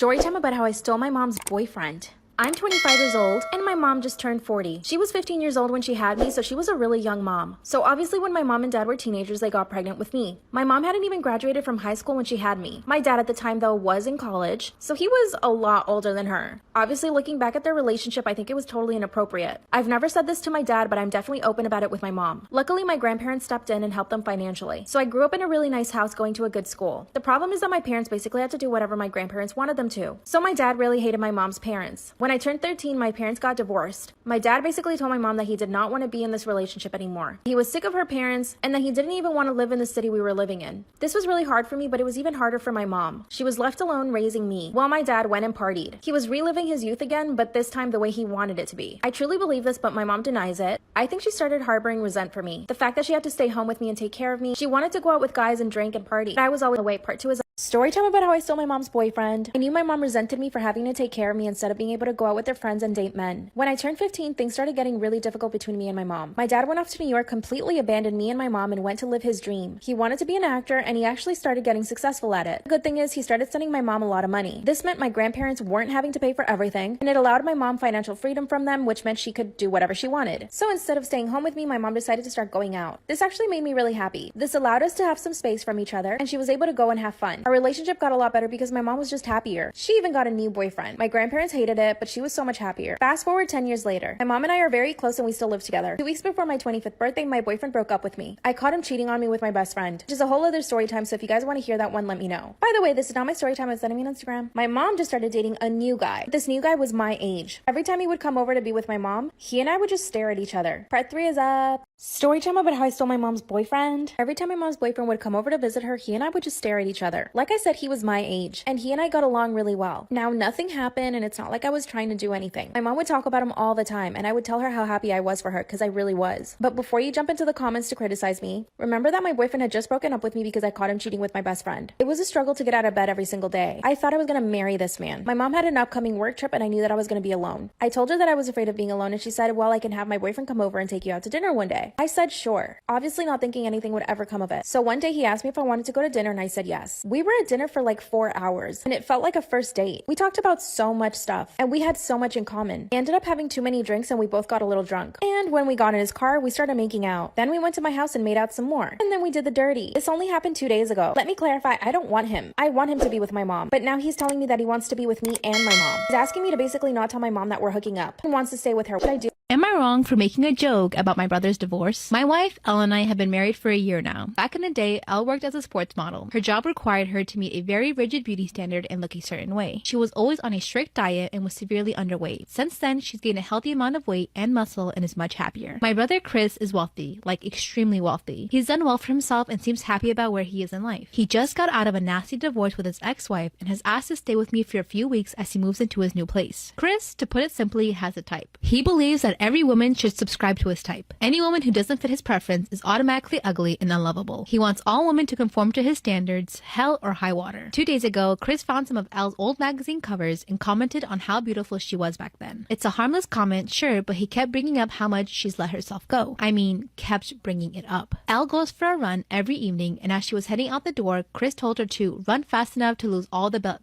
Storytime about how I stole my mom's boyfriend. I'm 25 years old, and my mom just turned 40. She was 15 years old when she had me, so she was a really young mom. So obviously when my mom and dad were teenagers, they got pregnant with me. My mom hadn't even graduated from high school when she had me. My dad at the time, though, was in college, so he was a lot older than her. Obviously, looking back at their relationship, I think it was totally inappropriate. I've never said this to my dad, but I'm definitely open about it with my mom. Luckily, my grandparents stepped in and helped them financially. So I grew up in a really nice house going to a good school. The problem is that my parents basically had to do whatever my grandparents wanted them to. So my dad really hated my mom's parents. When I turned 13, my parents got divorced. My dad basically told my mom that he did not want to be in this relationship anymore. He was sick of her parents and that he didn't even want to live in the city we were living in. This was really hard for me, but it was even harder for my mom. She was left alone raising me while my dad went and partied. He was reliving his youth again, but this time the way he wanted it to be. I truly believe this, but my mom denies it. I think she started harboring resent for me. The fact that she had to stay home with me and take care of me. She wanted to go out with guys and drink and party. I was always away. Part 2 is Storytime about how I stole my mom's boyfriend. I knew my mom resented me for having to take care of me instead of being able to go out with their friends and date men. When I turned 15, things started getting really difficult between me and my mom. My dad went off to New York, completely abandoned me and my mom, and went to live his dream. He wanted to be an actor, and he actually started getting successful at it. The good thing is he started sending my mom a lot of money. This meant my grandparents weren't having to pay for everything, and it allowed my mom financial freedom from them, which meant she could do whatever she wanted. So instead of staying home with me, my mom decided to start going out. This actually made me really happy. This allowed us to have some space from each other, and she was able to go and have fun. Our relationship got a lot better because my mom was just happier. She even got a new boyfriend. My grandparents hated it, but she was so much happier. Fast forward 10 years later. My mom and I are very close and we still live together. 2 weeks before my 25th birthday, my boyfriend broke up with me. I caught him cheating on me with my best friend, which is a whole other story time, so if you guys want to hear that one, let me know. By the way, this is not my story time. I'm sending me on Instagram. My mom just started dating a new guy. This new guy was my age. Every time he would come over to be with my mom, he and I would just stare at each other. Part 3 is up. Story time about how I stole my mom's boyfriend. Every time my mom's boyfriend would come over to visit her, he and I would just stare at each other. Like I said, he was my age, and he and I got along really well. Now, nothing happened, and it's not like I was trying to do anything. My mom would talk about him all the time, and I would tell her how happy I was for her, because I really was. But before you jump into the comments to criticize me, remember that my boyfriend had just broken up with me because I caught him cheating with my best friend. It was a struggle to get out of bed every single day. I thought I was gonna marry this man. My mom had an upcoming work trip, and I knew that I was gonna be alone. I told her that I was afraid of being alone, and she said, well, I can have my boyfriend come over and take you out to dinner one day. I said, sure. Obviously not thinking anything would ever come of it. So one day he asked me if I wanted to go to dinner and I said yes. We were at dinner for like 4 hours and it felt like a first date. We talked about so much stuff and we had so much in common. He ended up having too many drinks and we both got a little drunk. And when we got in his car, we started making out. Then we went to my house and made out some more. And then we did the dirty. This only happened 2 days ago. Let me clarify, I don't want him. I want him to be with my mom. But now he's telling me that he wants to be with me and my mom. He's asking me to basically not tell my mom that we're hooking up and wants to stay with her. What I do? Am I wrong for making a joke about my brother's divorce? My wife, Elle, and I have been married for a year now. Back in the day, Elle worked as a sports model. Her job required her to meet a very rigid beauty standard and look a certain way. She was always on a strict diet and was severely underweight. Since then, she's gained a healthy amount of weight and muscle and is much happier. My brother Chris is wealthy, like extremely wealthy. He's done well for himself and seems happy about where he is in life. He just got out of a nasty divorce with his ex-wife and has asked to stay with me for a few weeks as he moves into his new place. Chris, to put it simply, has a type. He believes that every woman should subscribe to his type. Any woman who doesn't fit his preference is automatically ugly and unlovable. He wants all women to conform to his standards, hell or high water. 2 days ago, Chris found some of Elle's old magazine covers and commented on how beautiful she was back then. It's a harmless comment, sure, but he kept bringing up how much she's let herself go. I mean, kept bringing it up. Elle goes for a run every evening, and as she was heading out the door, Chris told her to run fast enough to lose all the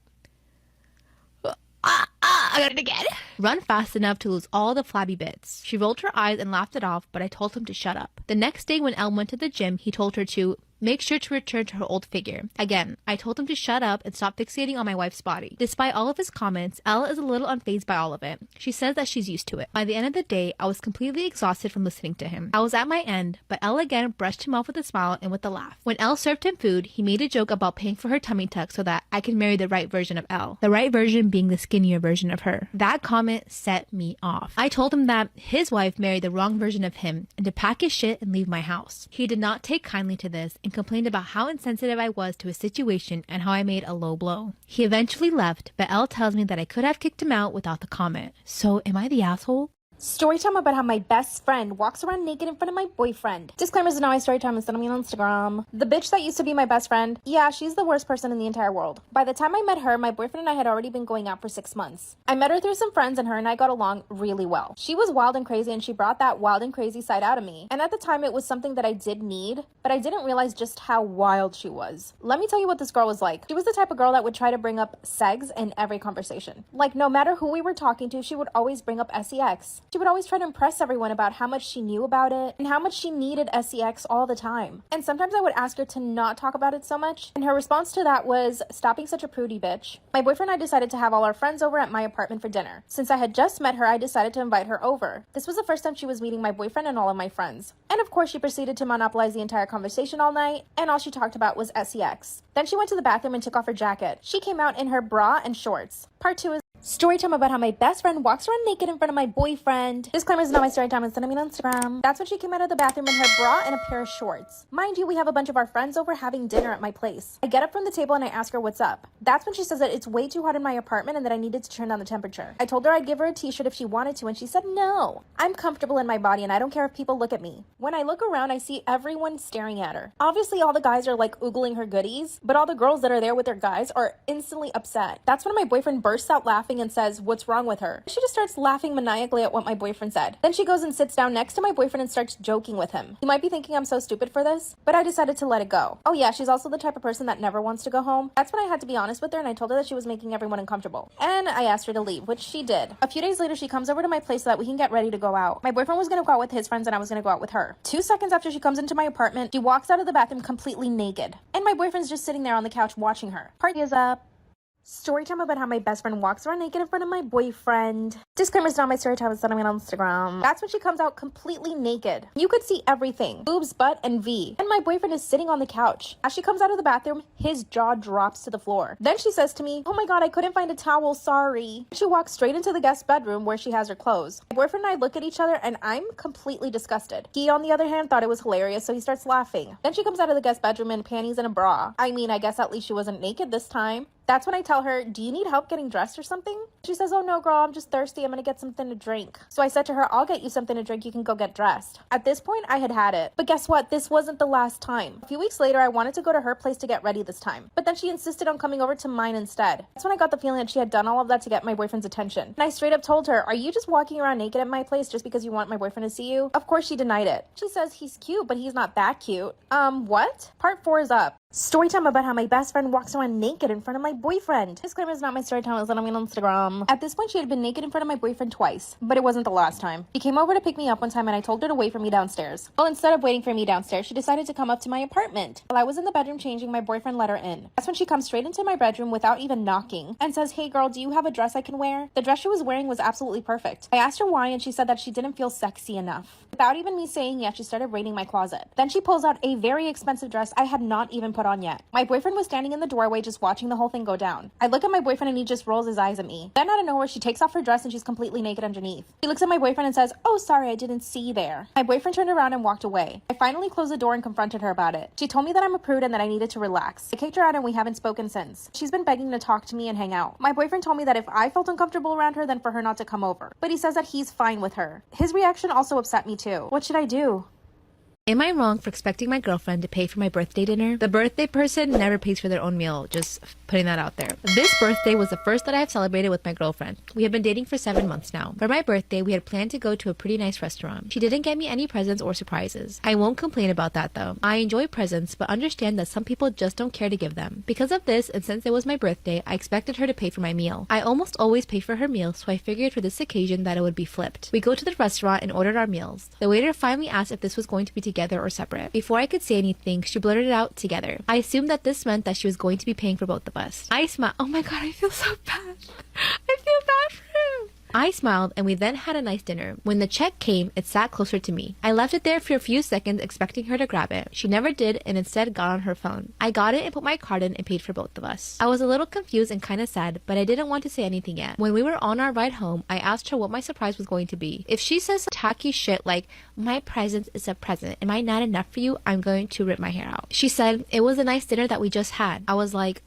I got it again. Run fast enough to lose all the flabby bits. She rolled her eyes and laughed it off, but I told him to shut up. The next day when Elle went to the gym, he told her to make sure to return to her old figure. Again, I told him to shut up and stop fixating on my wife's body. Despite all of his comments, Elle is a little unfazed by all of it. She says that she's used to it. By the end of the day, I was completely exhausted from listening to him. I was at my end, but Elle again brushed him off with a smile and with a laugh. When Elle served him food, he made a joke about paying for her tummy tuck so that I can marry the right version of Elle. The right version being the skinnier version of her. That comment set me off. I told him that his wife married the wrong version of him and to pack his shit and leave my house. He did not take kindly to this and complained about how insensitive I was to his situation and how I made a low blow. He eventually left, but Elle tells me that I could have kicked him out without the comment. So am I the asshole? Story time about how my best friend walks around naked in front of my boyfriend. Disclaimers is not my story time, instead of me on Instagram. The bitch that used to be my best friend, yeah, she's the worst person in the entire world. By the time I met her, my boyfriend and I had already been going out for 6 months. I met her through some friends and her and I got along really well. She was wild and crazy and she brought that wild and crazy side out of me. And at the time it was something that I did need, but I didn't realize just how wild she was. Let me tell you what this girl was like. She was the type of girl that would try to bring up sex in every conversation. Like no matter who we were talking to, she would always bring up sex. She would always try to impress everyone about how much she knew about it and how much she needed sex all the time. And sometimes I would ask her to not talk about it so much, and her response to that was, "Stop being such a prudy bitch." My boyfriend and I decided to have all our friends over at my apartment for dinner. Since I had just met her, I decided to invite her over. This was the first time she was meeting my boyfriend and all of my friends. And of course she proceeded to monopolize the entire conversation all night, and all she talked about was sex. Then she went to the bathroom and took off her jacket. She came out in her bra and shorts. Part 2 is story time about how my best friend walks around naked in front of my boyfriend. Disclaimer is not my story time, instead of me on Instagram. That's when she came out of the bathroom in her bra and a pair of shorts. Mind you, we have a bunch of our friends over having dinner at my place. I get up from the table and I ask her what's up. That's when she says that it's way too hot in my apartment and that I needed to turn down the temperature. I told her I'd give her a t-shirt if she wanted to, and she said no. I'm comfortable in my body and I don't care if people look at me. When I look around, I see everyone staring at her. Obviously all the guys are like oogling her goodies, but all the girls that are there with their guys are instantly upset. That's when my boyfriend bursts out laughing and says, "What's wrong with her?" She just starts laughing maniacally at what my boyfriend said. Then she goes and sits down next to my boyfriend and starts joking with him. You might be thinking I'm so stupid for this, but I decided to let it go. Oh yeah, she's also the type of person that never wants to go home. That's when I had to be honest with her and I told her that she was making everyone uncomfortable. And I asked her to leave, which she did. A few days later, she comes over to my place so that we can get ready to go out. My boyfriend was gonna go out with his friends and I was gonna go out with her. 2 seconds after she comes into my apartment, she walks out of the bathroom completely naked. And my boyfriend's just sitting there on the couch watching her. Party is up. Story time about how my best friend walks around naked in front of my boyfriend. Disclaimer is not my story time, it's not on Instagram. That's when she comes out completely naked. You could see everything. Boobs, butt, and V. And my boyfriend is sitting on the couch. As she comes out of the bathroom, his jaw drops to the floor. Then she says to me, "Oh my god, I couldn't find a towel, sorry." She walks straight into the guest bedroom where she has her clothes. My boyfriend and I look at each other and I'm completely disgusted. He, on the other hand, thought it was hilarious, so he starts laughing. Then she comes out of the guest bedroom in panties and a bra. I mean, I guess at least she wasn't naked this time. That's when I tell her, "Do you need help getting dressed or something?" She says, "Oh no, girl, I'm just thirsty. I'm gonna get something to drink." So I said to her, "I'll get you something to drink. You can go get dressed." At this point, I had had it. But guess what? This wasn't the last time. A few weeks later, I wanted to go to her place to get ready this time. But then she insisted on coming over to mine instead. That's when I got the feeling that she had done all of that to get my boyfriend's attention. And I straight up told her, "Are you just walking around naked at my place just because you want my boyfriend to see you?" Of course, she denied it. She says he's cute, but he's not that cute. What? Part 4 is up. Story time about how my best friend walks around naked in front of my boyfriend. Disclaimer is not my story time, it's not on Instagram. At this point, she had been naked in front of my boyfriend twice, but it wasn't the last time. She came over to pick me up one time and I told her to wait for me downstairs. Well, instead of waiting for me downstairs, she decided to come up to my apartment. While I was in the bedroom changing, my boyfriend let her in. That's when she comes straight into my bedroom without even knocking and says, "Hey girl, do you have a dress I can wear?" The dress she was wearing was absolutely perfect. I asked her why and she said that she didn't feel sexy enough. Without even me saying yes, she started raiding my closet. Then she pulls out a very expensive dress I had not even put on yet. My boyfriend was standing in the doorway just watching the whole thing go down. I look at my boyfriend and he just rolls his eyes at me. Then out of nowhere, she takes off her dress and she's completely naked underneath. He looks at my boyfriend and says, "Oh, sorry, I didn't see there." My boyfriend turned around and walked away. I finally closed the door and confronted her about it. She told me that I'm a prude and that I needed to relax. I kicked her out and we haven't spoken since. She's been begging to talk to me and hang out. My boyfriend told me that if I felt uncomfortable around her, then for her not to come over. But he says that he's fine with her. His reaction also upset me too. What should I do? Am I wrong for expecting my girlfriend to pay for my birthday dinner? The birthday person never pays for their own meal, just putting that out there. This birthday was the first that I have celebrated with my girlfriend. We have been dating for 7 months now. For my birthday, we had planned to go to a pretty nice restaurant. She didn't get me any presents or surprises. I won't complain about that though. I enjoy presents, but understand that some people just don't care to give them. Because of this, and since it was my birthday, I expected her to pay for my meal. I almost always pay for her meal, so I figured for this occasion that it would be flipped. We go to the restaurant and ordered our meals. The waiter finally asked if this was going to be together or separate. Before I could say anything, she blurted it out together. I assumed that this meant that she was going to be paying for both of us. I smiled. Oh my god, I feel so bad. I feel bad for him. I smiled and we then had a nice dinner. When the check came, it sat closer to me. I left it there for a few seconds expecting her to grab it. She never did and instead got on her phone. I got it and put my card in and paid for both of us. I was a little confused and kind of sad, but I didn't want to say anything yet. When we were on our ride home, I asked her what my surprise was going to be. If she says tacky shit like, "My present is a present, am I not enough for you?" I'm going to rip my hair out. She said, "It was a nice dinner that we just had." I was like,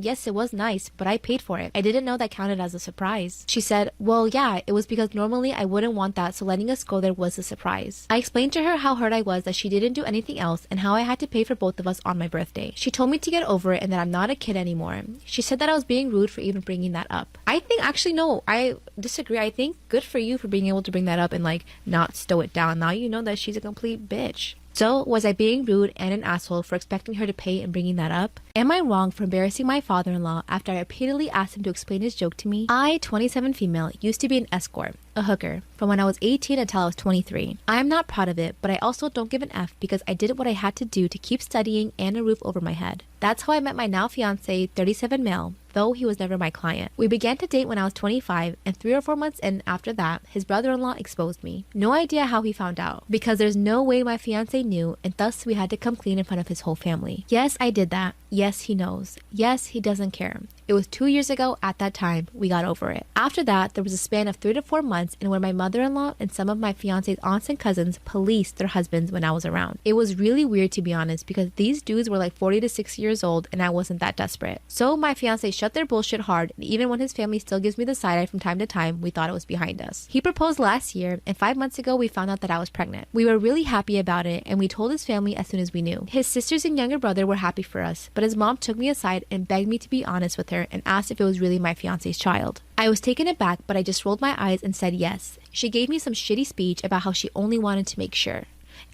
yes, it was nice, but I paid for it. I didn't know that counted as a surprise. She said, "Well, yeah, it was because normally I wouldn't want that, so letting us go there was a surprise. I explained to her how hurt I was that she didn't do anything else and how I had to pay for both of us on my birthday. She told me to get over it and that I'm not a kid anymore. She said that I was being rude for even bringing that up. I think, actually, no, I disagree. I think good for you for being able to bring that up and like not stow it down. Now you know that she's a complete bitch. So, was I being rude and an asshole for expecting her to pay and bringing that up? Am I wrong for embarrassing my father-in-law after I repeatedly asked him to explain his joke to me? I, 27 female, used to be an escort, a hooker, from when I was 18 until I was 23. I am not proud of it, but I also don't give an F because I did what I had to do to keep studying and a roof over my head. That's how I met my now fiance, 37 male, though he was never my client. We began to date when I was 25, and 3 or 4 months in after that, his brother-in-law exposed me. No idea how he found out, because there's no way my fiance knew, and thus we had to come clean in front of his whole family. Yes, I did that. Yes, he knows. Yes, he doesn't care. It was 2 years ago at that time. We got over it. After that, there was a span of 3 to 4 months in when my mother-in-law and some of my fiance's aunts and cousins policed their husbands when I was around. It was really weird, to be honest, because these dudes were like 40 to 60 years old and I wasn't that desperate. So my fiance shut their bullshit hard, and even when his family still gives me the side eye from time to time, we thought it was behind us. He proposed last year, and 5 months ago we found out that I was pregnant. We were really happy about it, and we told his family as soon as we knew. His sisters and younger brother were happy for us, but his mom took me aside and begged me to be honest with her and asked if it was really my fiance's child. I was taken aback, but I just rolled my eyes and said yes. She gave me some shitty speech about how she only wanted to make sure.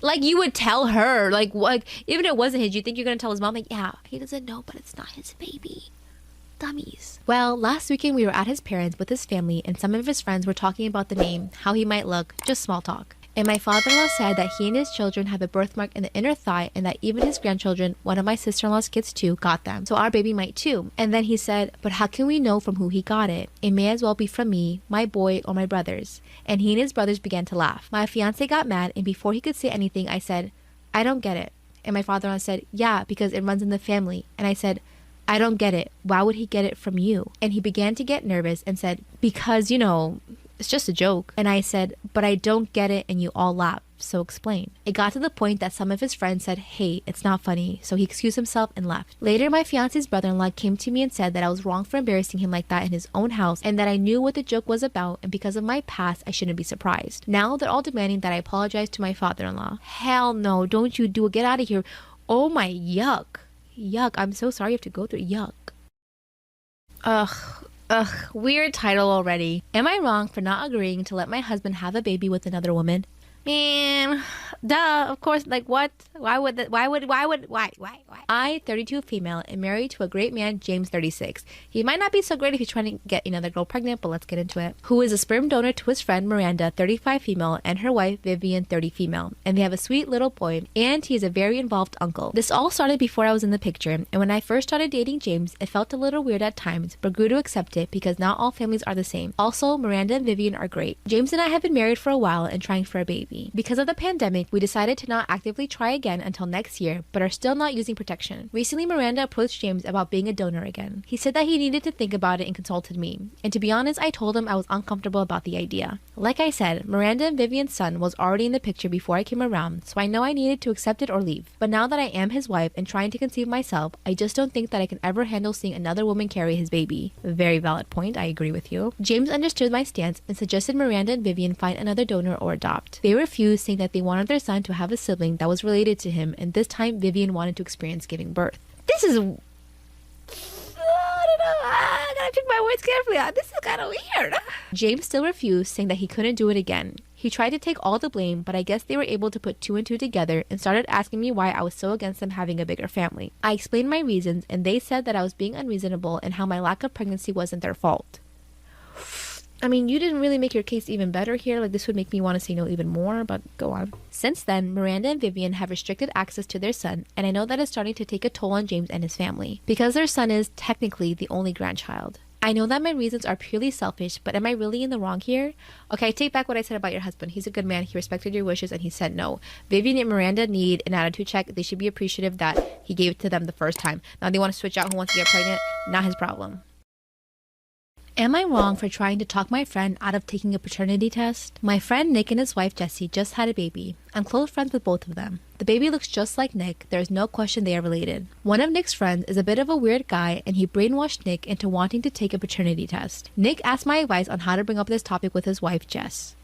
Like, you would tell her, like, what, even if it wasn't his, you think you're gonna tell his mom, like, yeah, he doesn't know, but it's not his baby. Dummies. Well, last weekend we were at his parents with his family, and some of his friends were talking about the name, how he might look, just small talk. And my father-in-law said that he and his children have a birthmark in the inner thigh, and that even his grandchildren, one of my sister-in-law's kids too, got them. So our baby might too. And then he said, but how can we know from who he got it? It may as well be from me, my boy, or my brothers. And he and his brothers began to laugh. My fiance got mad, and before he could say anything, I said, I don't get it. And my father-in-law said, yeah, because it runs in the family. And I said, I don't get it. Why would he get it from you? And he began to get nervous and said, because, you know, it's just a joke. And I said, but I don't get it, and you all laugh. So explain. It got to the point that some of his friends said, hey, it's not funny. So he excused himself and left. Later, my fiance's brother-in-law came to me and said that I was wrong for embarrassing him like that in his own house, and that I knew what the joke was about, and because of my past, I shouldn't be surprised. Now they're all demanding that I apologize to my father-in-law. Hell no, don't you do it. Get out of here. Oh my, yuck. Yuck. I'm so sorry you have to go through yuck. Ugh, weird title already. Am I wrong for not agreeing to let my husband have a baby with another woman? Man, duh, of course, like what? Why? I, 32 female, am married to a great man, James, 36. He might not be so great if he's trying to get another girl pregnant, but let's get into it. Who is a sperm donor to his friend, Miranda, 35 female, and her wife, Vivian, 30 female. And they have a sweet little boy, and he is a very involved uncle. This all started before I was in the picture, and when I first started dating James, it felt a little weird at times, but grew to accept it because not all families are the same. Also, Miranda and Vivian are great. James and I have been married for a while and trying for a baby. Because of the pandemic, we decided to not actively try again until next year, but are still not using protection. Recently, Miranda approached James about being a donor again. He said that he needed to think about it and consulted me. And to be honest, I told him I was uncomfortable about the idea. Like I said, Miranda and Vivian's son was already in the picture before I came around, so I know I needed to accept it or leave. But now that I am his wife and trying to conceive myself, I just don't think that I can ever handle seeing another woman carry his baby. Very valid point, I agree with you. James understood my stance and suggested Miranda and Vivian find another donor or adopt. They refused, saying that they wanted their son to have a sibling that was related to him, and this time Vivian wanted to experience giving birth. This is... I don't know. I gotta pick my words carefully. This is kind of weird. James still refused, saying that he couldn't do it again. He tried to take all the blame, but I guess they were able to put 2 and 2 together and started asking me why I was so against them having a bigger family. I explained my reasons, and they said that I was being unreasonable and how my lack of pregnancy wasn't their fault. I mean, you didn't really make your case even better here. Like, this would make me want to say no even more, but go on. Since then, Miranda and Vivian have restricted access to their son, and I know that it's starting to take a toll on James and his family, because their son is technically the only grandchild. I know that my reasons are purely selfish, but am I really in the wrong here? Okay, I take back what I said about your husband. He's a good man. He respected your wishes, and he said no. Vivian and Miranda need an attitude check. They should be appreciative that he gave it to them the first time. Now they want to switch out who wants to get pregnant. Not his problem. Am I wrong for trying to talk my friend out of taking a paternity test? My friend Nick and his wife Jessie just had a baby. I'm close friends with both of them. The baby looks just like Nick. There is no question they are related. One of Nick's friends is a bit of a weird guy, and he brainwashed Nick into wanting to take a paternity test. Nick asked my advice on how to bring up this topic with his wife Jess.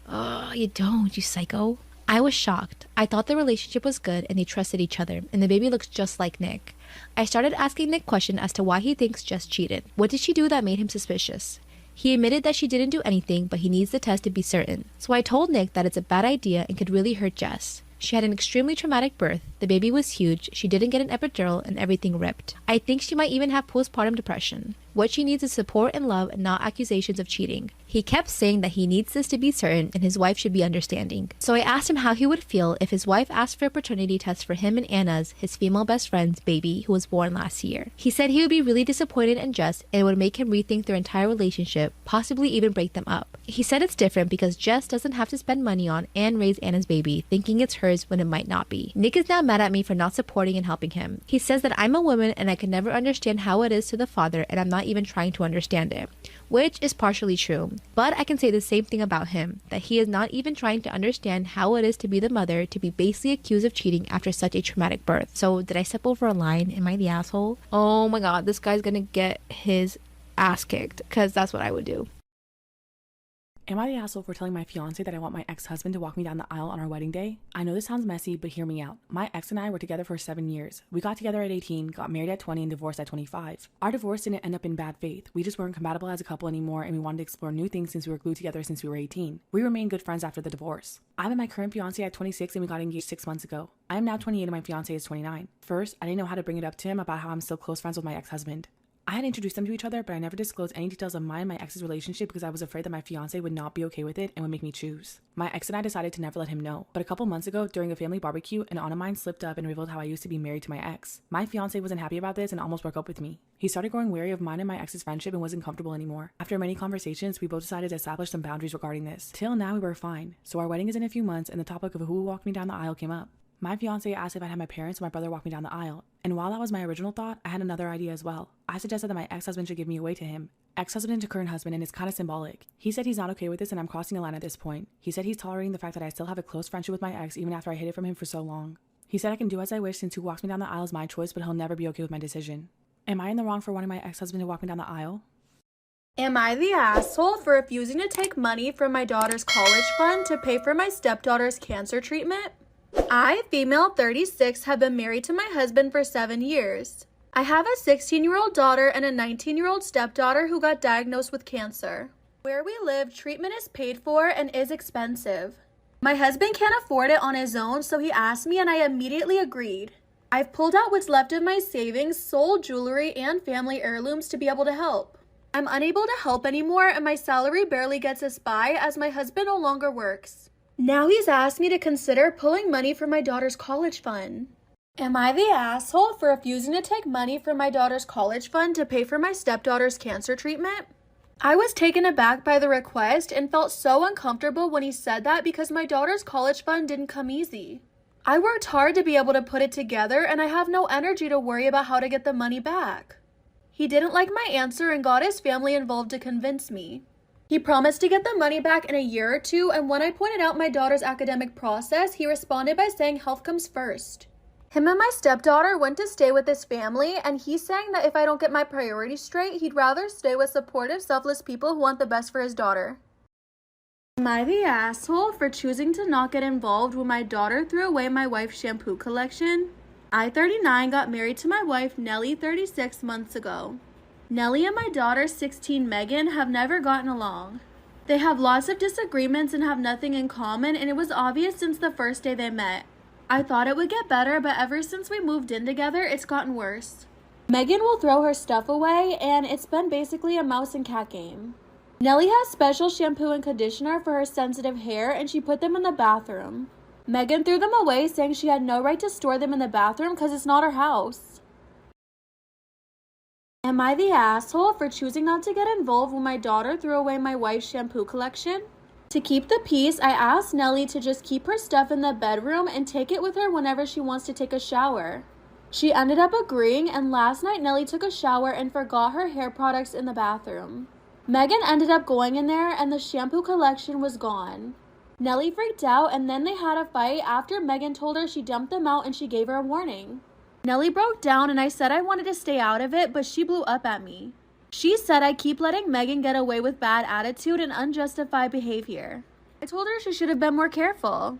Oh, you don't, you psycho. I was shocked. I thought the relationship was good and they trusted each other, and the baby looks just like Nick. I started asking Nick questions as to why he thinks Jess cheated. What did she do that made him suspicious? He admitted that she didn't do anything, but he needs the test to be certain. So I told Nick that it's a bad idea and could really hurt Jess. She had an extremely traumatic birth, the baby was huge, she didn't get an epidural, and everything ripped. I think she might even have postpartum depression. What she needs is support and love and not accusations of cheating. He kept saying that he needs this to be certain and his wife should be understanding. So I asked him how he would feel if his wife asked for a paternity test for him and Anna's, his female best friend's, baby who was born last year. He said he would be really disappointed and just, and it would make him rethink their entire relationship, possibly even break them up. He said it's different because Jess doesn't have to spend money on and raise Anna's baby, thinking it's hers when it might not be. Nick is now mad at me for not supporting and helping him. He says that I'm a woman and I can never understand how it is to the father, and I'm not even trying to understand it, which is partially true. But I can say the same thing about him, that he is not even trying to understand how it is to be the mother to be basically accused of cheating after such a traumatic birth. So did I step over a line? Am I the asshole? Oh my god, this guy's gonna get his ass kicked, because that's what I would do. Am I the asshole for telling my fiance that I want my ex-husband to walk me down the aisle on our wedding day? I know this sounds messy, but hear me out. My ex and I were together for 7 years. We got together at 18, got married at 20, and divorced at 25. Our divorce didn't end up in bad faith. We just weren't compatible as a couple anymore, and we wanted to explore new things since we were glued together since we were 18. We remained good friends after the divorce. I met my current fiance at 26 and we got engaged 6 months ago. I am now 28 and my fiance is 29. First, I didn't know how to bring it up to him about how I'm still close friends with my ex-husband. I had introduced them to each other, but I never disclosed any details of mine and my ex's relationship because I was afraid that my fiance would not be okay with it and would make me choose. My ex and I decided to never let him know, but a couple months ago, during a family barbecue, an aunt of mine slipped up and revealed how I used to be married to my ex. My fiance wasn't happy about this and almost broke up with me. He started growing wary of mine and my ex's friendship and wasn't comfortable anymore. After many conversations, we both decided to establish some boundaries regarding this. Till now, we were fine. So our wedding is in a few months and the topic of who would walk me down the aisle came up. My fiance asked if I'd have my parents or my brother walk me down the aisle, and while that was my original thought, I had another idea as well. I suggested that my ex-husband should give me away to him. Ex-husband to current husband, and it's kind of symbolic. He said he's not okay with this and I'm crossing a line at this point. He said he's tolerating the fact that I still have a close friendship with my ex even after I hid it from him for so long. He said I can do as I wish since who walks me down the aisle is my choice, but he'll never be okay with my decision. Am I in the wrong for wanting my ex-husband to walk me down the aisle? Am I the asshole for refusing to take money from my daughter's college fund to pay for my stepdaughter's cancer treatment? I, female 36, have been married to my husband for 7 years. I have a 16-year-old daughter and a 19-year-old stepdaughter who got diagnosed with cancer. Where we live, treatment is paid for and is expensive. My husband can't afford it on his own, so he asked me and I immediately agreed. I've pulled out what's left of my savings, sold jewelry, and family heirlooms to be able to help. I'm unable to help anymore and my salary barely gets us by as my husband no longer works. Now he's asked me to consider pulling money from my daughter's college fund. Am I the asshole for refusing to take money from my daughter's college fund to pay for my stepdaughter's cancer treatment? I was taken aback by the request and felt so uncomfortable when he said that because my daughter's college fund didn't come easy. I worked hard to be able to put it together and I have no energy to worry about how to get the money back. He didn't like my answer and got his family involved to convince me. He promised to get the money back in a year or two, and when I pointed out my daughter's academic process, he responded by saying health comes first. Him and my stepdaughter went to stay with his family, and he's saying that if I don't get my priorities straight, he'd rather stay with supportive, selfless people who want the best for his daughter. Am I the asshole for choosing to not get involved when my daughter threw away my wife's shampoo collection? I, 39, got married to my wife, Nellie, 36 months ago. Nellie and my daughter, 16, Megan, have never gotten along. They have lots of disagreements and have nothing in common, and it was obvious since the first day they met. I thought it would get better, but ever since we moved in together, it's gotten worse. Megan will throw her stuff away, and it's been basically a mouse and cat game. Nellie has special shampoo and conditioner for her sensitive hair, and she put them in the bathroom. Megan threw them away, saying she had no right to store them in the bathroom because it's not her house. Am I the asshole for choosing not to get involved when my daughter threw away my wife's shampoo collection? To keep the peace, I asked Nellie to just keep her stuff in the bedroom and take it with her whenever she wants to take a shower. She ended up agreeing, and last night Nellie took a shower and forgot her hair products in the bathroom. Megan ended up going in there and the shampoo collection was gone. Nellie freaked out and then they had a fight after Megan told her she dumped them out and she gave her a warning. Nellie broke down and I said I wanted to stay out of it, but she blew up at me. She said I keep letting Megan get away with bad attitude and unjustified behavior. I told her she should have been more careful.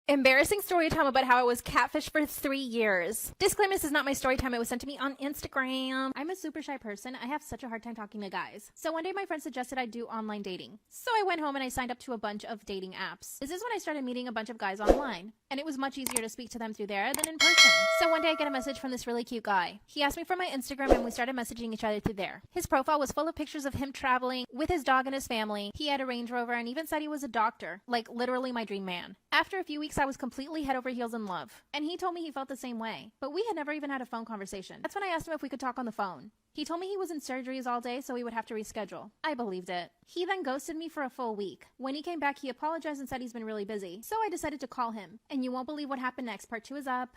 Embarrassing story time about how I was catfished for 3 years. Disclaimer, this is not my story time. It was sent to me on Instagram. I'm a super shy person. I have such a hard time talking to guys. So one day my friend suggested I do online dating. So I went home and I signed up to a bunch of dating apps. This is when I started meeting a bunch of guys online. And it was much easier to speak to them through there than in person. So one day I get a message from this really cute guy. He asked me for my Instagram and we started messaging each other through there. His profile was full of pictures of him traveling with his dog and his family. He had a Range Rover and even said he was a doctor. Like literally my dream man. After a few weeks I was completely head over heels in love. And he told me he felt the same way. But we had never even had a phone conversation. That's when I asked him if we could talk on the phone. He told me he was in surgeries all day, so we would have to reschedule. I believed it. He then ghosted me for a full week. When he came back, he apologized and said he's been really busy. So I decided to call him. And you won't believe what happened next. Part 2 is up.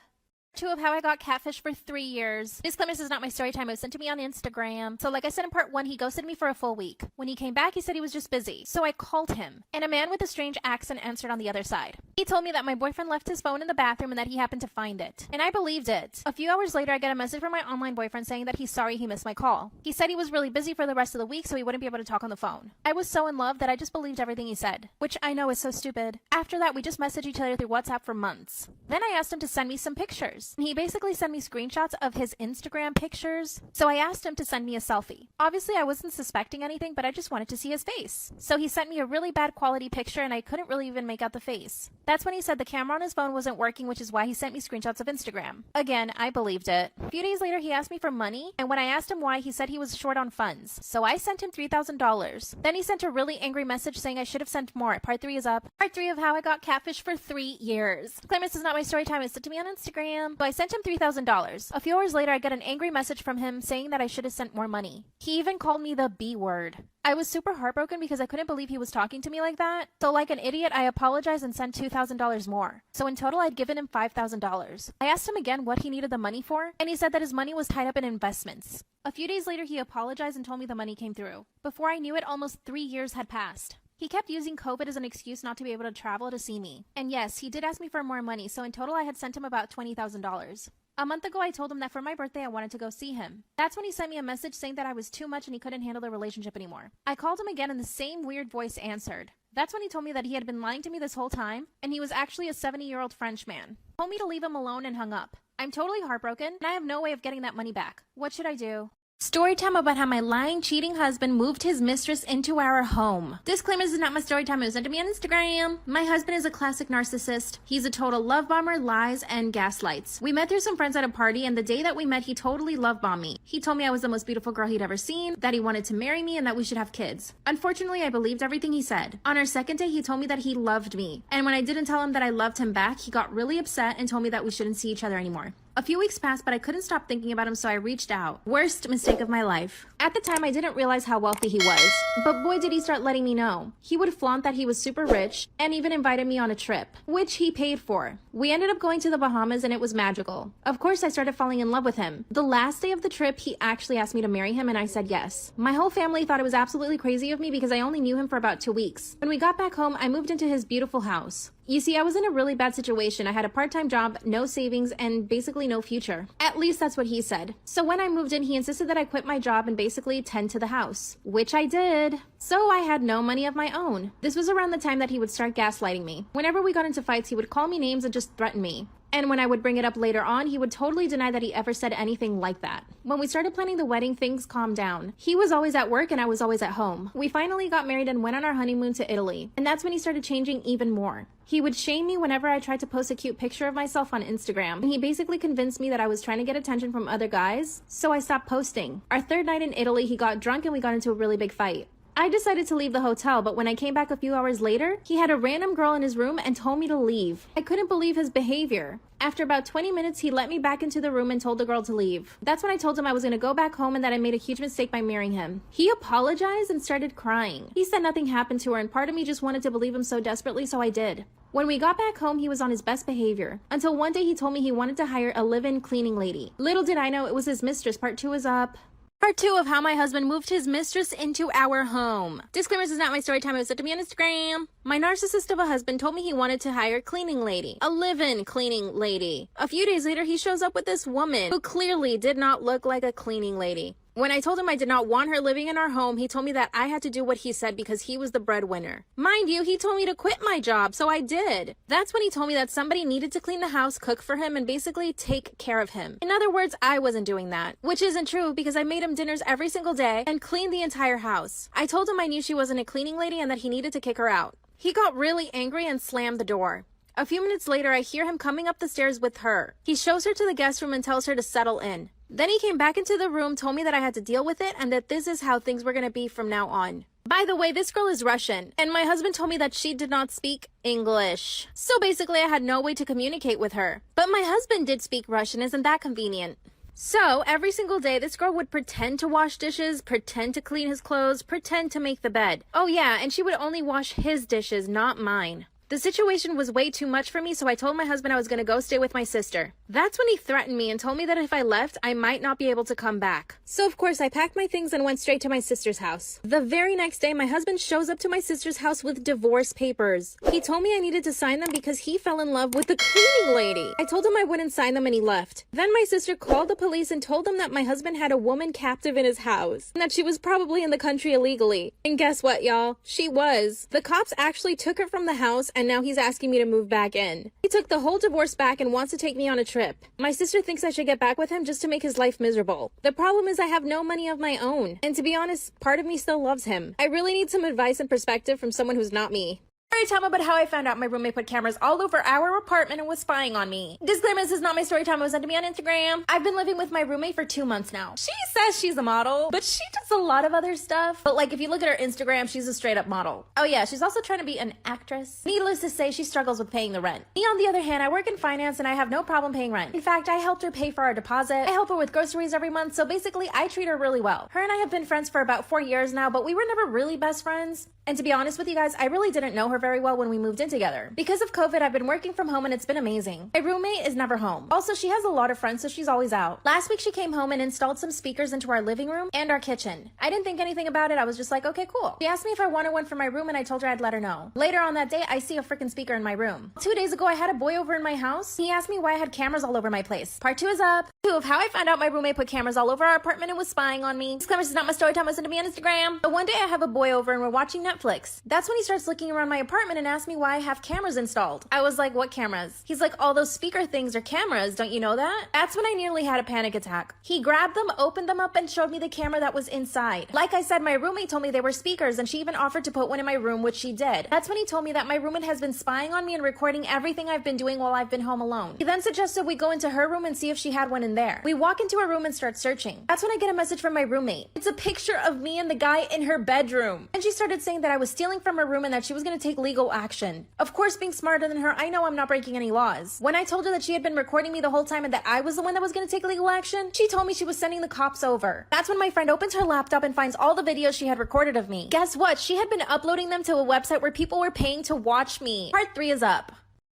2 of how I got catfished for 3 years. Disclaimer, this is not my story time. It was sent to me on Instagram. So like I said in part 1, he ghosted me for a full week. When he came back, he said he was just busy. So I called him, and a man with a strange accent answered on the other side. He told me that my boyfriend left his phone in the bathroom and that he happened to find it. And I believed it. A few hours later, I get a message from my online boyfriend saying that he's sorry he missed my call. He said he was really busy for the rest of the week, so he wouldn't be able to talk on the phone. I was so in love that I just believed everything he said, which I know is so stupid. After that, we just messaged each other through WhatsApp for months. Then I asked him to send me some pictures. And he basically send me screenshots of his Instagram pictures. So I asked him to send me a selfie. Obviously I wasn't suspecting anything, but I just wanted to see his face. So he sent me a really bad quality picture and I couldn't really even make out the face. That's when he said the camera on his phone wasn't working, which is why he sent me screenshots of Instagram. Again, I believed it. A few days later he asked me for money, and when I asked him why, he said he was short on funds. So I sent him $3,000. Then he sent a really angry message saying I should have sent more. Part 3 is up. Part 3 of how I got catfished for 3 years. Claim this is not my story time. It's sent to me on Instagram. So I sent him $3,000. A few hours later, I get an angry message from him saying that I should have sent more money. He even called me the B word. I was super heartbroken because I couldn't believe he was talking to me like that. So like an idiot, I apologized and sent $2,000 more. So in total, I'd given him $5,000. I asked him again what he needed the money for, and he said that his money was tied up in investments. A few days later, he apologized and told me the money came through. Before I knew it, almost 3 years had passed. He kept using COVID as an excuse not to be able to travel to see me. And yes, he did ask me for more money, so in total I had sent him about $20,000. A month ago, I told him that for my birthday, I wanted to go see him. That's when he sent me a message saying that I was too much and he couldn't handle the relationship anymore. I called him again and the same weird voice answered. That's when he told me that he had been lying to me this whole time and he was actually a 70-year-old French man. Told me to leave him alone and hung up. I'm totally heartbroken and I have no way of getting that money back. What should I do? Story time about how my lying, cheating husband moved his mistress into our home. Disclaimer, this is not my story time. It was sent to me on Instagram. My husband is a classic narcissist. He's a total love bomber, lies, and gaslights. We met through some friends at a party, and the day that we met, he totally love bombed me. He told me I was the most beautiful girl he'd ever seen, that he wanted to marry me, and that we should have kids. Unfortunately, I believed everything he said. On our second day, he told me that he loved me. And when I didn't tell him that I loved him back, he got really upset and told me that we shouldn't see each other anymore. A few weeks passed, but I couldn't stop thinking about him, so I reached out. Worst mistake of my life. At the time, I didn't realize how wealthy he was, but boy did he start letting me know. He would flaunt that he was super rich and even invited me on a trip, which he paid for. We ended up going to the Bahamas and it was magical. Of course, I started falling in love with him. The last day of the trip, he actually asked me to marry him and I said yes. My whole family thought it was absolutely crazy of me because I only knew him for about 2 weeks. When we got back home, I moved into his beautiful house. You see, I was in a really bad situation. I had a part-time job, no savings, and basically no future. At least that's what he said. So when I moved in, he insisted that I quit my job and basically tend to the house, which I did. So I had no money of my own. This was around the time that he would start gaslighting me. Whenever we got into fights, he would call me names and just threaten me. And when I would bring it up later on, he would totally deny that he ever said anything like that. When we started planning the wedding, things calmed down. He was always at work and I was always at home. We finally got married and went on our honeymoon to Italy. And that's when he started changing even more. He would shame me whenever I tried to post a cute picture of myself on Instagram. And he basically convinced me that I was trying to get attention from other guys, so I stopped posting. Our third night in Italy, he got drunk and we got into a really big fight. I decided to leave the hotel, but when I came back a few hours later, he had a random girl in his room and told me to leave. I couldn't believe his behavior. After about 20 minutes, he let me back into the room and told the girl to leave. That's when I told him I was going to go back home and that I made a huge mistake by marrying him. He apologized and started crying. He said nothing happened to her and part of me just wanted to believe him so desperately, so I did. When we got back home, he was on his best behavior. Until one day he told me he wanted to hire a live-in cleaning lady. Little did I know it was his mistress. Part 2 is up. Part 2 of how my husband moved his mistress into our home. Disclaimers is not my story time. It was sent to me on Instagram. My narcissist of a husband told me he wanted to hire a cleaning lady. A live-in cleaning lady. A few days later, he shows up with this woman who clearly did not look like a cleaning lady. When I told him I did not want her living in our home, he told me that I had to do what he said because he was the breadwinner. Mind you, he told me to quit my job, so I did. That's when he told me that somebody needed to clean the house, cook for him, and basically take care of him. In other words, I wasn't doing that. Which isn't true because I made him dinners every single day and cleaned the entire house. I told him I knew she wasn't a cleaning lady and that he needed to kick her out. He got really angry and slammed the door. A few minutes later, I hear him coming up the stairs with her. He shows her to the guest room and tells her to settle in. Then he came back into the room, told me that I had to deal with it and that this is how things were going to be from now on. By the way, this girl is Russian, and my husband told me that she did not speak English. So basically, I had no way to communicate with her. But my husband did speak Russian, isn't that convenient? So, every single day, this girl would pretend to wash dishes, pretend to clean his clothes, pretend to make the bed. Oh yeah, and she would only wash his dishes, not mine. The situation was way too much for me, so I told my husband I was going to go stay with my sister. That's when he threatened me and told me that if I left, I might not be able to come back. So of course, I packed my things and went straight to my sister's house. The very next day, my husband shows up to my sister's house with divorce papers. He told me I needed to sign them because he fell in love with the cleaning lady. I told him I wouldn't sign them and he left. Then my sister called the police and told them that my husband had a woman captive in his house and that she was probably in the country illegally. And guess what, y'all? She was. The cops actually took her from the house and now he's asking me to move back in. He took the whole divorce back and wants to take me on a trip. My sister thinks I should get back with him just to make his life miserable. The problem is I have no money of my own. And to be honest, part of me still loves him. I really need some advice and perspective from someone who's not me. Story time about how I found out my roommate put cameras all over our apartment and was spying on me. Disclaimer, this is not my story time. It was sent to me on Instagram. I've been living with my roommate for 2 months now. She says she's a model, but she does a lot of other stuff. But like if you look at her Instagram, she's a straight up model. Oh yeah, she's also trying to be an actress. Needless to say, she struggles with paying the rent. Me on the other hand, I work in finance and I have no problem paying rent. In fact, I helped her pay for our deposit. I help her with groceries every month, so basically I treat her really well. Her and I have been friends for about 4 years now, but we were never really best friends. And to be honest with you guys, I really didn't know her very well when we moved in together. Because of COVID, I've been working from home and it's been amazing. My roommate is never home. Also, she has a lot of friends, so she's always out. Last week, she came home and installed some speakers into our living room and our kitchen. I didn't think anything about it. I was just like, okay, cool. She asked me if I wanted one for my room and I told her I'd let her know. Later on that day, I see a freaking speaker in my room. 2 days ago, I had a boy over in my house. He asked me why I had cameras all over my place. Part 2 is up. 2 of how I found out my roommate put cameras all over our apartment and was spying on me. Disclaimer, this is not my story time. Listen to me on Instagram. But one day I have a boy over and we're watching Netflix. That's when he starts looking around my apartment and asks me why I have cameras installed. I was like, what cameras? He's like, all those speaker things are cameras, don't you know that? That's when I nearly had a panic attack. He grabbed them, opened them up, and showed me the camera that was inside. Like I said, my roommate told me they were speakers and she even offered to put one in my room, which she did. That's when he told me that my roommate has been spying on me and recording everything I've been doing while I've been home alone. He then suggested we go into her room and see if she had one in there. We walk into her room and start searching. That's when I get a message from my roommate. It's a picture of me and the guy in her bedroom. And she started saying that I was stealing from her room and that she was going to take legal action. Of course, being smarter than her, I know I'm not breaking any laws. When I told her that she had been recording me the whole time and that I was the one that was going to take legal action, she told me she was sending the cops over. That's when my friend opens her laptop and finds all the videos she had recorded of me. Guess what? She had been uploading them to a website where people were paying to watch me. Part 3 is up.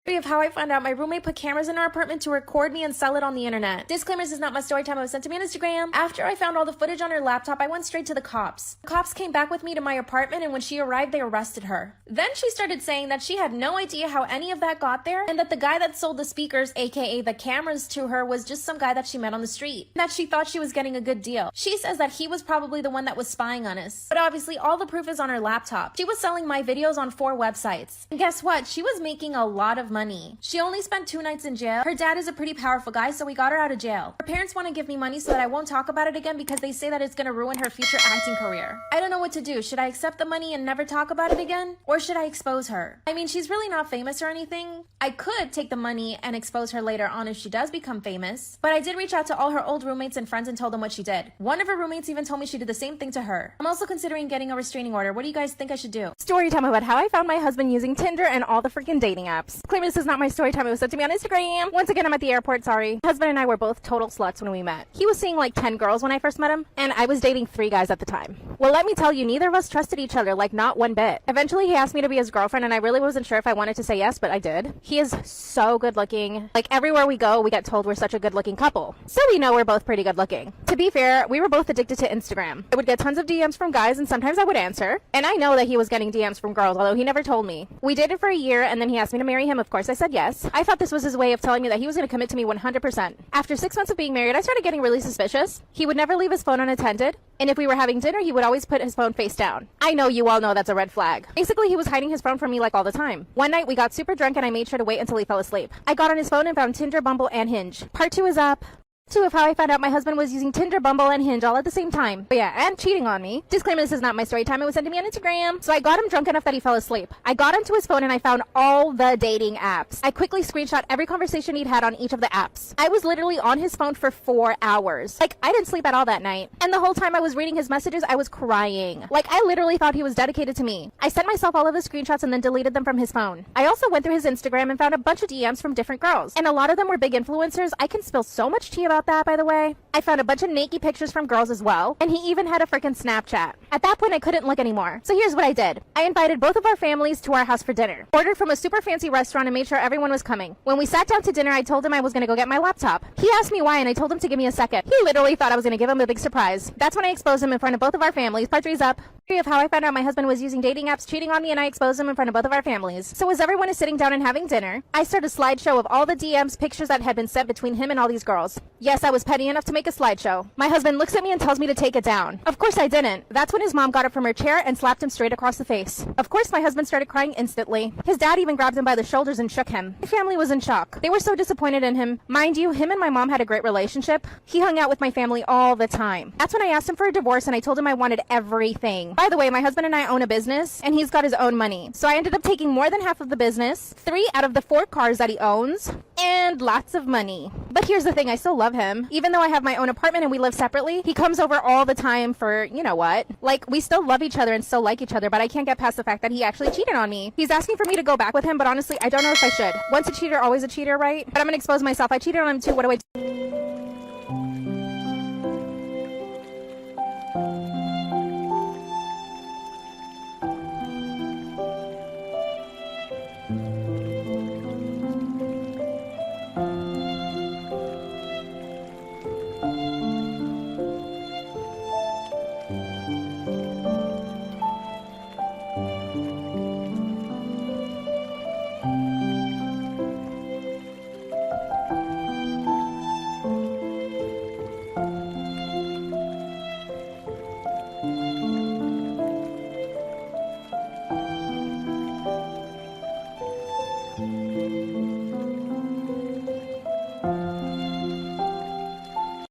Of how I found out my roommate put cameras in our apartment to record me and sell it on the internet. Disclaimers, is not my story time. It was sent to me on Instagram. After I found all the footage on her laptop, I went straight to the cops. The cops came back with me to my apartment and when she arrived, they arrested her. Then she started saying that she had no idea how any of that got there and that the guy that sold the speakers, aka the cameras to her, was just some guy that she met on the street. That she thought she was getting a good deal. She says that he was probably the one that was spying on us. But obviously all the proof is on her laptop. She was selling my videos on 4 websites. And guess what? She was making a lot of money. She only spent 2 nights in jail. Her dad is a pretty powerful guy, so we got her out of jail. Her parents want to give me money so that I won't talk about it again because they say that it's going to ruin her future acting career. I don't know what to do. Should I accept the money and never talk about it again? Or should I expose her? I mean, she's really not famous or anything. I could take the money and expose her later on if she does become famous. But I did reach out to all her old roommates and friends and told them what she did. One of her roommates even told me she did the same thing to her. I'm also considering getting a restraining order. What do you guys think I should do? Story time about how I found my husband using Tinder and all the freaking dating apps. Clear Disclaimer, this is not my story time. It was sent to me on Instagram. Once again, I'm at the airport, sorry. My husband and I were both total sluts when we met. He was seeing like 10 girls when I first met him, and I was dating 3 guys at the time. Well, let me tell you, neither of us trusted each other, like not one bit. Eventually, he asked me to be his girlfriend, and I really wasn't sure if I wanted to say yes, but I did. He is so good looking. Like everywhere we go, we get told we're such a good looking couple. So we know we're both pretty good looking. To be fair, we were both addicted to Instagram. I would get tons of DMs from guys, and sometimes I would answer. And I know that he was getting DMs from girls, although he never told me. We dated for a year, and then he asked me to marry him. Of course, I said yes. I thought this was his way of telling me that he was going to commit to me 100%. After 6 months of being married, I started getting really suspicious. He would never leave his phone unattended, and if we were having dinner, he would always put his phone face down. I know you all know that's a red flag. Basically, he was hiding his phone from me like all the time. One night, we got super drunk, and I made sure to wait until he fell asleep. I got on his phone and found Tinder, Bumble, and Hinge. Part 2 is up. 2 of how I found out my husband was using Tinder, Bumble, and Hinge all at the same time. But yeah, and cheating on me. Disclaimer, this is not my story time. It was sent to me on Instagram. So I got him drunk enough that he fell asleep. I got onto his phone and I found all the dating apps. I quickly screenshot every conversation he'd had on each of the apps. I was literally on his phone for 4 hours. Like, I didn't sleep at all that night. And the whole time I was reading his messages, I was crying. Like, I literally thought he was dedicated to me. I sent myself all of the screenshots and then deleted them from his phone. I also went through his Instagram and found a bunch of DMs from different girls. And a lot of them were big influencers. I can spill so much tea about that, by the way. I found a bunch of naked pictures from girls as well, and he even had a freaking Snapchat. At that point, I couldn't look anymore. So here's what I did. I invited both of our families to our house for dinner. Ordered from a super fancy restaurant and made sure everyone was coming. When we sat down to dinner, I told him I was going to go get my laptop. He asked me why, and I told him to give me a second. He literally thought I was going to give him a big surprise. That's when I exposed him in front of both of our families. Part 3's up. Of how I found out my husband was using dating apps, cheating on me, and I exposed him in front of both of our families. So as everyone is sitting down and having dinner, I start a slideshow of all the DMs, pictures that had been sent between him and all these girls. Yes, I was petty enough to make a slideshow. My husband looks at me and tells me to take it down. Of course I didn't. That's when his mom got up from her chair and slapped him straight across the face. Of course my husband started crying instantly. His dad even grabbed him by the shoulders and shook him. My family was in shock. They were so disappointed in him. Mind you, him and my mom had a great relationship. He hung out with my family all the time. That's when I asked him for a divorce and I told him I wanted everything. By the way, my husband and I own a business and he's got his own money. So I ended up taking more than half of the business, 3 out of the 4 cars that he owns, and lots of money. But here's the thing, I still love him. Even though I have my own apartment and we live separately, he comes over all the time for, you know what? Like, we still love each other and still like each other, but I can't get past the fact that he actually cheated on me. He's asking for me to go back with him, but honestly, I don't know if I should. Once a cheater, always a cheater, right? But I'm gonna expose myself. I cheated on him too. What do I do?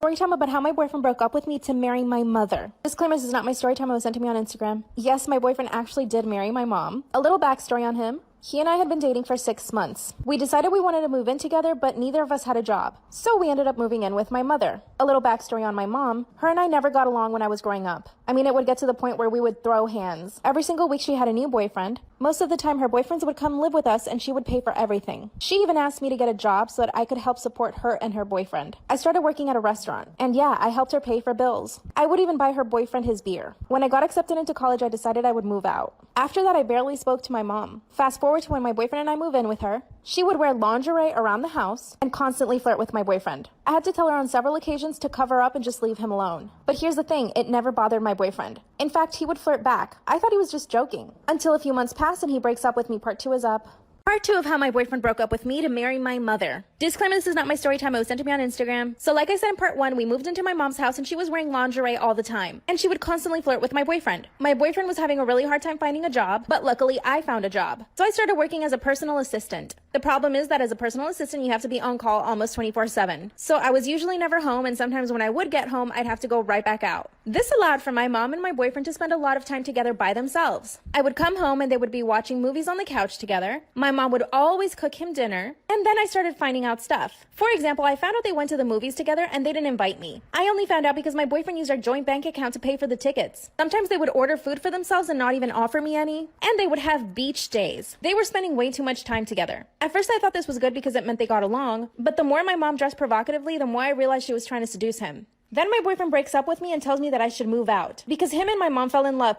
Story time about how my boyfriend broke up with me to marry my mother. Disclaimer, this is not my story time. It was sent to me on Instagram. Yes, my boyfriend actually did marry my mom. A little backstory on him. He and I had been dating for 6 months. We decided we wanted to move in together, but neither of us had a job. So we ended up moving in with my mother. A little backstory on my mom. Her and I never got along when I was growing up. I mean, it would get to the point where we would throw hands. Every single week she had a new boyfriend. Most of the time her boyfriends would come live with us and she would pay for everything. She even asked me to get a job so that I could help support her and her boyfriend. I started working at a restaurant. And yeah, I helped her pay for bills. I would even buy her boyfriend his beer. When I got accepted into college, I decided I would move out. After that, I barely spoke to my mom. Fast forward to when my boyfriend and I move in with her. She would wear lingerie around the house and constantly flirt with my boyfriend. I had to tell her on several occasions to cover up and just leave him alone. But here's the thing, it never bothered my boyfriend. In fact, he would flirt back. I thought he was just joking. Until a few months passed and he breaks up with me. Part 2 is up. Part 2 of how my boyfriend broke up with me to marry my mother. Disclaimer, this is not my story time. It was sent to me on Instagram. So like I said in part 1, we moved into my mom's house and she was wearing lingerie all the time. And she would constantly flirt with my boyfriend. My boyfriend was having a really hard time finding a job, but luckily I found a job. So I started working as a personal assistant. The problem is that as a personal assistant, you have to be on call almost 24/7. So I was usually never home, and sometimes when I would get home, I'd have to go right back out. This allowed for my mom and my boyfriend to spend a lot of time together by themselves. I would come home and they would be watching movies on the couch together. My mom would always cook him dinner. And then I started finding out stuff. For example, I found out they went to the movies together and they didn't invite me. I only found out because my boyfriend used our joint bank account to pay for the tickets. Sometimes they would order food for themselves and not even offer me any. And they would have beach days. They were spending way too much time together. At first I thought this was good because it meant they got along, but the more my mom dressed provocatively, the more I realized she was trying to seduce him. Then my boyfriend breaks up with me and tells me that I should move out because him and my mom fell in love.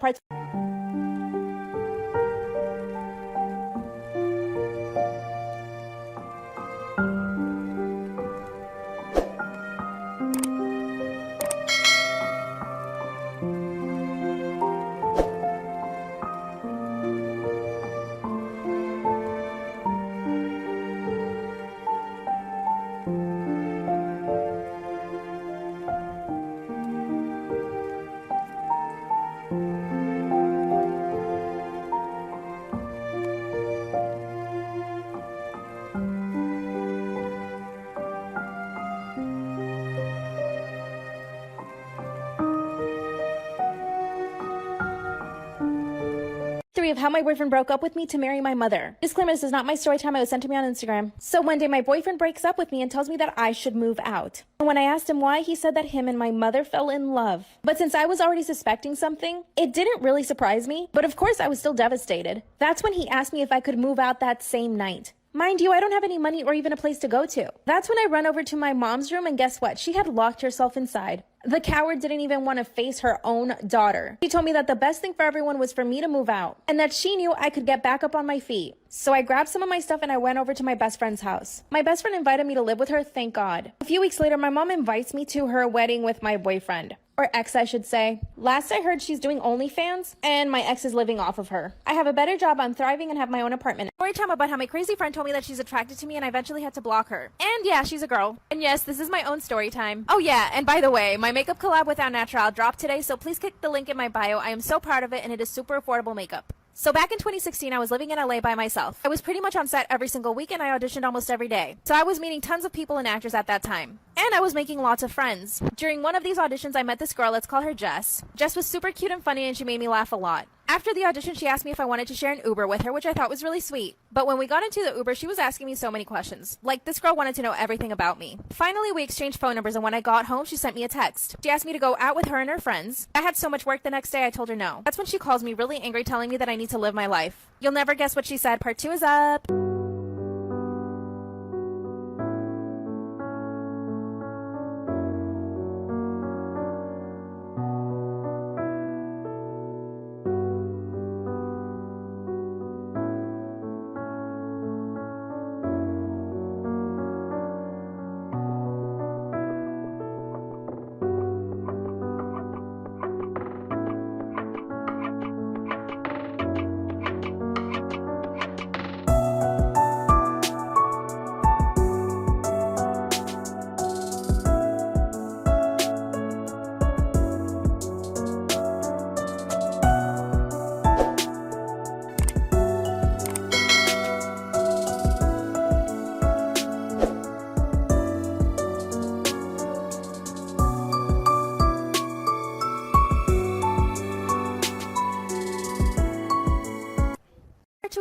Of how my boyfriend broke up with me to marry my mother. Disclaimer, this is not my story time. It was sent to me on Instagram. So one day my boyfriend breaks up with me and tells me that I should move out. And when I asked him why, he said that him and my mother fell in love. But since I was already suspecting something, it didn't really surprise me. But of course I was still devastated. That's when he asked me if I could move out that same night. Mind you, I don't have any money or even a place to go to. That's when I run over to my mom's room and guess what? She had locked herself inside. The coward didn't even want to face her own daughter. She told me that the best thing for everyone was for me to move out and that she knew I could get back up on my feet. So I grabbed some of my stuff and I went over to my best friend's house. My best friend invited me to live with her, thank God. A few weeks later, my mom invites me to her wedding with my boyfriend. Or ex, I should say. Last I heard, she's doing OnlyFans, and my ex is living off of her. I have a better job, I'm thriving, and have my own apartment. Story time about how my crazy friend told me that she's attracted to me, and I eventually had to block her. And yeah, she's a girl. And yes, this is my own story time. Oh yeah, and by the way, my makeup collab with Au Natural dropped today, so please click the link in my bio. I am so proud of it, and it is super affordable makeup. So back in 2016, I was living in LA by myself. I was pretty much on set every single week and I auditioned almost every day. So I was meeting tons of people and actors at that time. And I was making lots of friends. During one of these auditions, I met this girl, let's call her Jess. Jess was super cute and funny and she made me laugh a lot. After the audition, she asked me if I wanted to share an Uber with her, which I thought was really sweet. But when we got into the Uber, she was asking me so many questions. Like, this girl wanted to know everything about me. Finally, we exchanged phone numbers, and when I got home, she sent me a text. She asked me to go out with her and her friends. I had so much work the next day, I told her no. That's when she calls me really angry, telling me that I need to live my life. You'll never guess what she said. Part 2 is up.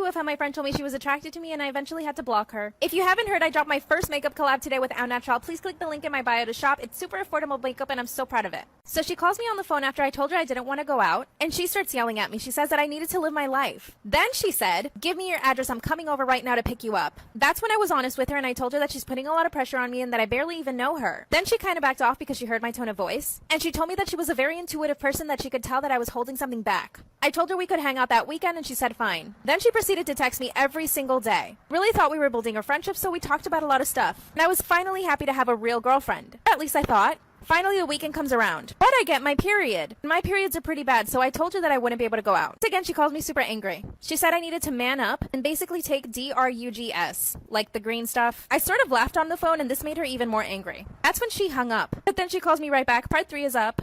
Of how my friend told me she was attracted to me and I eventually had to block her. If you haven't heard, I dropped my first makeup collab today with Au Natural. Please click the link in my bio to shop. It's super affordable makeup and I'm so proud of it. So she calls me on the phone after I told her I didn't want to go out and she starts yelling at me. She says that I needed to live my life. Then she said, "Give me your address. I'm coming over right now to pick you up." That's when I was honest with her and I told her that she's putting a lot of pressure on me and that I barely even know her. Then she kind of backed off because she heard my tone of voice and she told me that she was a very intuitive person, that she could tell that I was holding something back. I told her we could hang out that weekend and she said fine. Then she proceeded to text me every single day. Really thought we were building a friendship, so we talked about a lot of stuff. And I was finally happy to have a real girlfriend. At least I thought. Finally, the weekend comes around. But I get my period. My periods are pretty bad, so I told her that I wouldn't be able to go out. Again, she calls me super angry. She said I needed to man up and basically take drugs, like the green stuff. I sort of laughed on the phone and this made her even more angry. That's when she hung up. But then she calls me right back. Part 3 is up.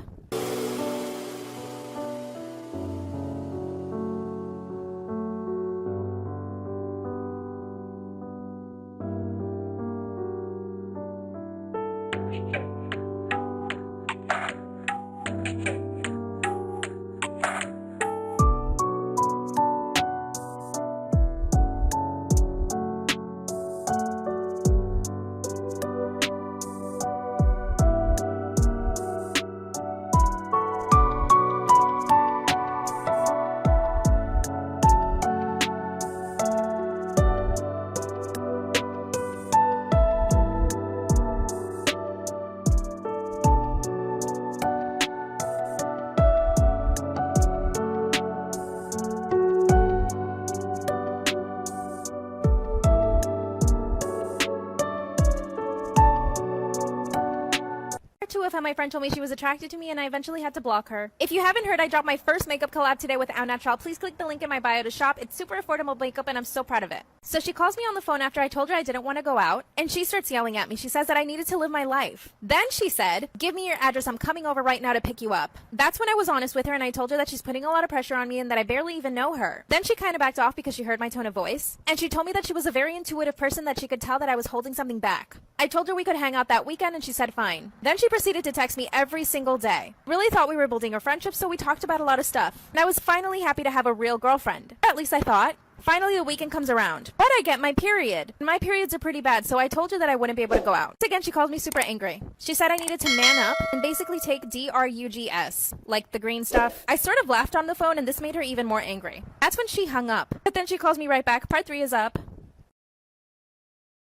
Part 2 of how my friend told me she was attracted to me and I eventually had to block her. If you haven't heard, I dropped my first makeup collab today with Au Natural. Please click the link in my bio to shop. It's super affordable makeup and I'm so proud of it. So she calls me on the phone after I told her I didn't want to go out, and she starts yelling at me. She says that I needed to live my life. Then she said, "Give me your address. I'm coming over right now to pick you up." That's when I was honest with her and I told her that she's putting a lot of pressure on me and that I barely even know her. Then she kind of backed off because she heard my tone of voice, and she told me that she was a very intuitive person, that she could tell that I was holding something back. I told her we could hang out that weekend and she said fine. Then she proceeded to text me every single day. Really thought we were building a friendship, so we talked about a lot of stuff. And I was finally happy to have a real girlfriend. At least I thought. Finally, the weekend comes around, but I get my period. My periods are pretty bad, so I told her that I wouldn't be able to go out. Again, she called me super angry. She said I needed to man up and basically take drugs, like the green stuff. I sort of laughed on the phone, and this made her even more angry. That's when she hung up. But then she calls me right back. Part 3 is up.